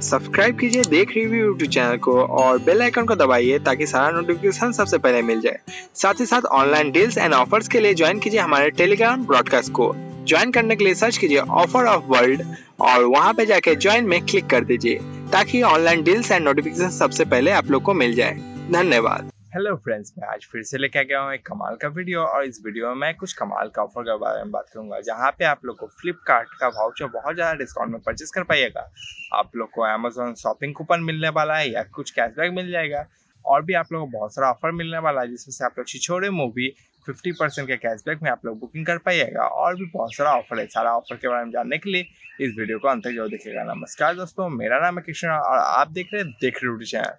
Subscribe कीजिए देख review YouTube channel को और बेल आइकन को दबाइए ताकि सारा नोटिफिकेशन सबसे पहले मिल जाए। साथ ही साथ ऑनलाइन डील्स एंड ऑफर्स के लिए ज्वाइन कीजिए हमारे टेलीग्राम ब्रॉडकास्ट को। ज्वाइन करने के लिए सर्च कीजिए ऑफर ऑफ वर्ल्ड और वहां पे जाके ज्वाइन में क्लिक कर दीजिए ताकि ऑनलाइन डील्स एंड नोटिफिकेशन सबसे पहले आप लोग को मिल जाए। धन्यवाद। हेलो फ्रेंड्स, मैं आज फिर से लेके आ गया हूँ एक कमाल का वीडियो और इस वीडियो में मैं कुछ कमाल का ऑफर के बारे में बात करूंगा जहाँ पे आप लोग को फ्लिपकार्ट का वाउचर बहुत ज़्यादा डिस्काउंट में परचेस कर पाइएगा। आप लोग को अमेजोन शॉपिंग कूपन मिलने वाला है या कुछ कैशबैक मिल जाएगा और भी आप लोग को बहुत सारा ऑफर मिलने वाला है जिसमें से आप लोग छिछोरे मूवी 50% के कैशबैक में आप लोग बुकिंग कर पाइएगा और भी बहुत सारा ऑफर है। सारा ऑफर के बारे में जानने के लिए इस वीडियो को अंत तक जरूर देखिएगा। नमस्कार दोस्तों, मेरा नाम है कृष्ण और आप देख रहे हैं देख यूट्यूब चैनल।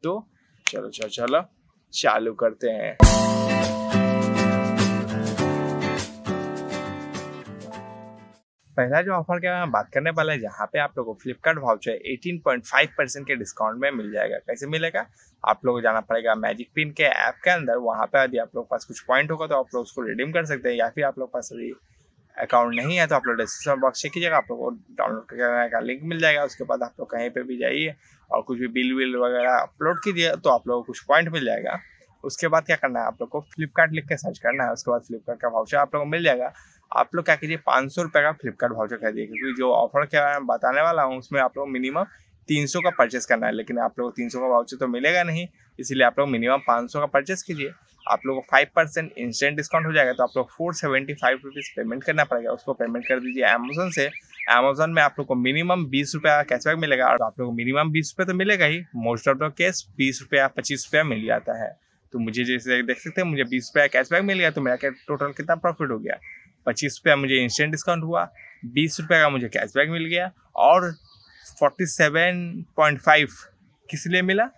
तो चलो चालू करते हैं। पहला जो ऑफर के बारे में बात करने वाला है जहाँ पे आप लोगों को फ्लिपकार्ट वाउचर 18.5% के डिस्काउंट में मिल जाएगा। कैसे मिलेगा? आप लोगों को जाना पड़ेगा मैजिक पिन के ऐप के अंदर। वहाँ पे यदि आप लोग पास कुछ पॉइंट होगा तो आप लोग उसको रिडीम कर सकते हैं या फिर आप लोग पास यदि अकाउंट नहीं है तो आप लोग डिस्क्रिप्शन बॉक्स चेक कीजिएगा, आप लोग को डाउनलोड करने का लिंक मिल जाएगा। उसके बाद आप लोग कहीं पे भी जाइए और कुछ भी बिल वगैरह अपलोड कीजिए तो आप लोगों को कुछ पॉइंट मिल जाएगा। उसके बाद क्या करना है, आप लोग को फ्लिपकार्ट लिख के सर्च करना है। उसके बाद फ्लिपकार्ट का वाउचर आप लोग को मिल जाएगा। आप लोग क्या कीजिए 500 रुपये का फ्लिपकार्ट वाउचर खरीदिए, क्योंकि जो ऑफर के बारे में बताने वाला हूँ उसमें आप लोग मिनिमम 300 का परचेस करना है, लेकिन आप लोग को 300 का वाउचर तो मिलेगा नहीं, इसीलिए आप लोग मिनिमम 500 का परचेस कीजिए। आप लोग को 5% इंस्टेंट डिस्काउंट हो जाएगा तो आप लोग 475 रुपीज़ पेमेंट करना पड़ेगा। उसको पेमेंट कर दीजिए अमेजोन से। अमेजोन में आप लोग को मिनिमम 20 रुपये का कैशबैक मिलेगा और आप लोग को मिनिमम 20 रुपये तो मिलेगा ही, मोस्ट ऑफ द केस 20 रुपया 25 रुपया मिल जाता है। तो मुझे जैसे देख सकते हैं मुझे 20 रुपया कैशबैक मिल गया तो मेरा टोटल कितना प्रॉफिट हो गया, 25 रुपया मुझे इंस्टेंट डिस्काउंट हुआ, 20 रुपये का मुझे कैशबैक मिल गया और 47.5 किस लिए मिला,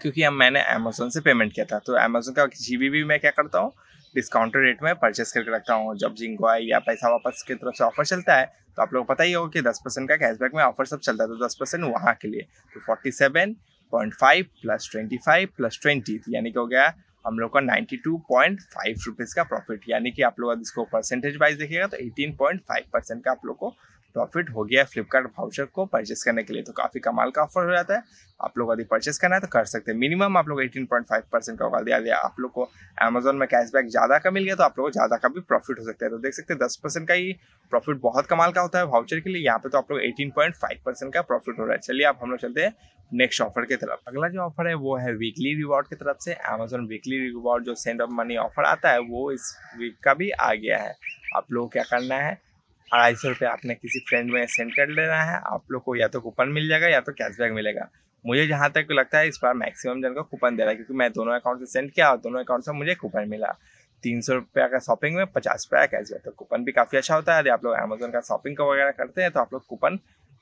क्योंकि अब मैंने अमेजोन से पेमेंट किया था। तो अमेजोन का जीबी भी मैं क्या करता हूँ डिस्काउंटेड रेट में परचेस करके रखता हूँ। जब जिंको या पैसा वापस की तरफ से ऑफर चलता है तो आप लोगों को पता ही होगा कि 10% का कैशबैक में ऑफर सब चलता है, तो 10% वहाँ के लिए। तो 47.5 प्लस 25 प्लस 20 यानी कि हो गया हम लोग का 92.5 रुपीज़ का प्रॉफिट। यानी कि आप लोग इसको परसेंटेज वाइज देखिएगा तो 18.5% का आप लोग को प्रॉफिट हो गया फ्लिपकार्ट वाउचर को परचेस करने के लिए। तो काफ़ी कमाल का ऑफर हो जाता है। आप लोग यदि परचेस करना है तो कर सकते हैं। मिनिमम आप लोग 18.5% का होगा। यदि आप लोग को अमेजोन में कैशबैक ज़्यादा का मिल गया तो आप लोग को ज़्यादा का भी प्रॉफिट हो सकता है। तो देख सकते हैं 10% का ही प्रॉफिट बहुत कमाल का होता है वाउचर के लिए। यहाँ पे तो आप लोग 18.5% का प्रॉफिट हो रहा है। चलिए अब हम लोग चलते हैं नेक्स्ट ऑफर की तरफ। अगला जो ऑफर है वो है वीकली रिवॉर्ड की तरफ से। अमेजोन वीकली रिवॉर्ड जो सेंड ऑफ मनी ऑफर आता है वो इस वीक का भी आ गया है। आप लोग क्या करना है, 250 रुपये आपने किसी फ्रेंड में सेंड कर लेना है। आप लोग को या तो कूपन मिल जाएगा या तो कैशबैक मिलेगा। मुझे जहाँ तक लगता है इस बार मैक्सिमम जन को कूपन दे रहा है, क्योंकि मैं दोनों अकाउंट से सेंड किया और दोनों अकाउंट से मुझे कूपन मिला। 300 रुपये का शॉपिंग में 50 रुपये का कैशबैक, तो कूपन भी काफ़ी अच्छा होता है। यदि आप लोग अमेजोन का शॉपिंग का वगैरह करते हैं तो आप लोग कूपन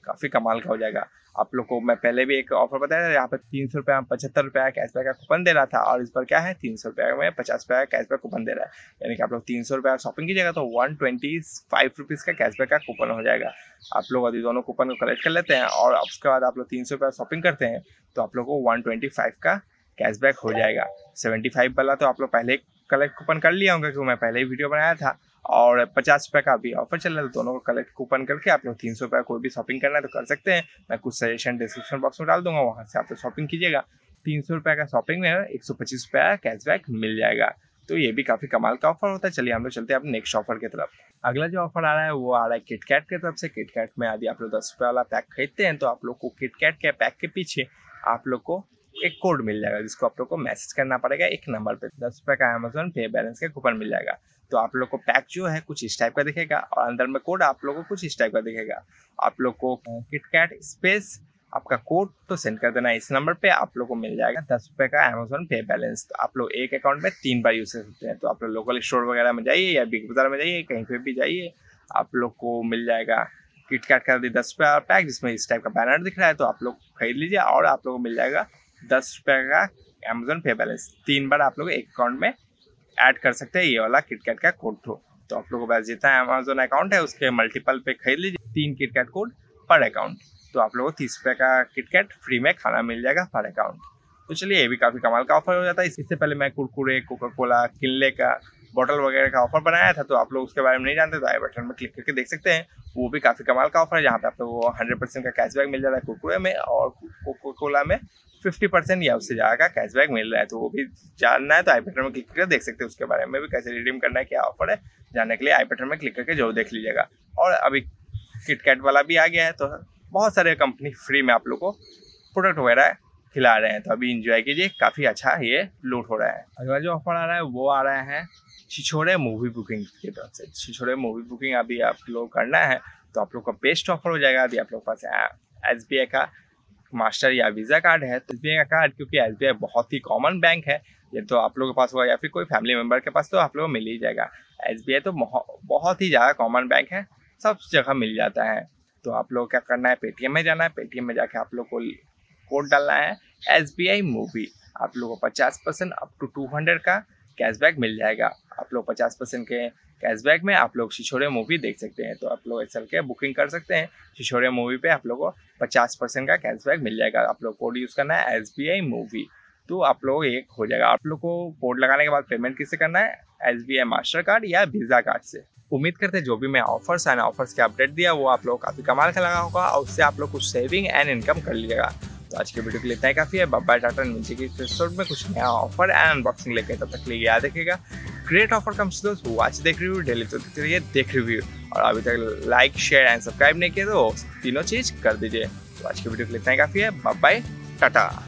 काफ़ी कमाल का हो जाएगा। आप लोग को मैं पहले भी एक ऑफर बताया था, यहाँ पर 300 रुपये 75 रुपये का कैशबैक का कूपन दे रहा था और इस पर क्या है 300 रुपये में 50 रुपये का कैशबैक कूपन दे रहा है। यानी कि आप लोग 300 रुपये का शॉपिंग कीजिएगा तो 125 रुपीज़ का कैशबैक का कूपन हो जाएगा। आप लोग यदि दोनों कूपन को कलेक्ट कर लेते हैं और उसके बाद आप लोग 300 रुपये शॉपिंग करते हैं तो आप लोग को 125 का कैशबैक हो जाएगा। 75 वाला तो आप लोग पहले कलेक्ट कूपन कर लिया होंगे, क्योंकि मैं पहले ही वीडियो बनाया था। और 50 रुपये का भी ऑफर चल रहा है, तो दोनों को कलेक्ट कूपन करके आप लोग 300 रुपये कोई भी शॉपिंग करना है तो कर सकते हैं। मैं कुछ सजेशन डिस्क्रिप्शन बॉक्स में डाल दूंगा, वहाँ से आप लोग शॉपिंग कीजिएगा। 300 रुपये का शॉपिंग में 125 रुपये का कैशबैक मिल जाएगा। तो ये भी काफ़ी कमाल का ऑफर होता है। चलिए हम लोग चलते हैं अपने नेक्स्ट ऑफर की तरफ। अगला जो ऑफर आ रहा है वो आ रहा है किटकैट की तरफ से। किटकैट में यदि आप लोग 10 रुपये वाला पैक खरीदते हैं तो आप लोग को किटकैट के पैक के पीछे आप लोग को एक कोड मिल जाएगा जिसको आप लोग को मैसेज करना पड़ेगा एक नंबर पे। 10 रुपये का अमेजोन पे बैलेंस का कूपन मिल जाएगा। तो आप लोग को पैक जो है कुछ इस टाइप का दिखेगा और अंदर में कोड आप लोग को कुछ इस टाइप का दिखेगा। आप लोग को किटकैट स्पेस आपका कोड तो सेंड कर देना इस नंबर पे। आप लोग को मिल जाएगा 10 रुपये का अमेजोन पे बैलेंस। तो आप लोग एक अकाउंट में 3 बार यूज कर सकते हैं। तो आप लोग लोकल स्टोर वगैरह में जाइए या बिग बाजार में जाइए, कहीं पे भी जाइए, आप लोग को मिल जाएगा किटकैट का 10 रुपये पैक जिसमें इस टाइप का बैनर दिख रहा है। तो आप लोग खरीद लीजिए और आप लोग को मिल जाएगा 10 रुपये का अमेजोन पे बैलेंस। 3 बार आप लोग एक अकाउंट में ऐड कर सकते हैं ये वाला किटकैट का कोड थ्रू। तो आप लोगों के पास जितना अमेजोन अकाउंट है उसके मल्टीपल पे खरीद लीजिए 3 किटकैट कोड पर अकाउंट। तो आप लोगों को 30 रुपये का किटकैट फ्री में खाना मिल जाएगा पर अकाउंट। तो चलिए ये भी काफ़ी कमाल का ऑफर हो जाता है। इससे पहले मैं कुरकुरे, कोका कोला, किनले का बॉटल वगैरह का ऑफर बनाया था, तो आप लोग उसके बारे में नहीं जानते तो आई बटन में क्लिक करके देख सकते हैं। वो भी काफ़ी कमाल का ऑफर है, जहाँ पे आप लोग को 100% का कैशबैक मिल जा रहा है कुरकुरे में, और कोका कोला में 50% या उससे ज़्यादा का कैशबैक मिल रहा है। तो वो भी जानना है तो आई बटन में क्लिक करके देख सकते हैं। उसके बारे में भी कैसे रिडीम करना है, क्या ऑफर है, जानने के लिए आई बटन में क्लिक करके जरूर देख लीजिएगा। और अभी किटकैट वाला भी आ गया है, तो बहुत सारे कंपनी फ्री में आप लोग को प्रोडक्ट वगैरह खिला रहे हैं, तो अभी इंजॉय कीजिए, काफ़ी अच्छा ये लूट हो रहा है। अगला जो ऑफर आ रहा है वो आ रहा है छिछोरे मूवी बुकिंग की तरफ से। छिछोरे मूवी बुकिंग अभी आप लोग करना है तो आप लोग का बेस्ट ऑफर हो जाएगा। अभी आप लोग के पास SBI का मास्टर या वीज़ा कार्ड है, तो SBI का कार्ड, क्योंकि SBI बहुत ही कॉमन बैंक है, ये तो आप लोगों के पास होगा या फिर कोई फैमिली मेम्बर के पास, तो आप लोगों को मिल ही जाएगा। SBI तो बहुत ही ज़्यादा कॉमन बैंक है, सब जगह मिल जाता है। तो आप लोग क्या करना है, पेटीएम में जाना है, पेटीएम में जाके आप लोग को कोड डालना है SBI मूवी। आप लोग को 50% अप टू 200 का कैशबैक मिल जाएगा। आप लोग 50% के कैशबैक में आप लोग छिछोरे मूवी देख सकते हैं। तो आप लोग ऐसा के बुकिंग कर सकते हैं, छिछोरे मूवी पे आप लोग को 50% का कैशबैक मिल जाएगा। आप लोग कोड यूज़ करना है SBI मूवी, तो आप लोग एक हो जाएगा। आप लोग को कोड लगाने के बाद पेमेंट किससे करना है, SBI मास्टर कार्ड या वीज़ा कार्ड से। उम्मीद करते हैं जो भी मैं ऑफर्स एंड ऑफर्स के अपडेट दिया वो आप लोग काफ़ी कमाल का लगा होगा, और उससे आप लोग कुछ सेविंग एंड इनकम कर लीजिएगा। तो आज की वीडियो के लिए इतना ही काफ़ी है। बाय टाटा, नीचे की एपिसोड में कुछ नया ऑफर एंड अनबॉक्सिंग लेके, तब तक के लिए याद रखिएगा, ग्रेट ऑफर कम्स टू दोस्त वॉच देख रिव्यू डेली, तो देखते रहिए देख रिव्यू। और अभी तक लाइक शेयर एंड सब्सक्राइब नहीं किया तो तीनों चीज़ कर दीजिए। तो आज की वीडियो के लिए इतना ही काफ़ी है। बाय टाटा।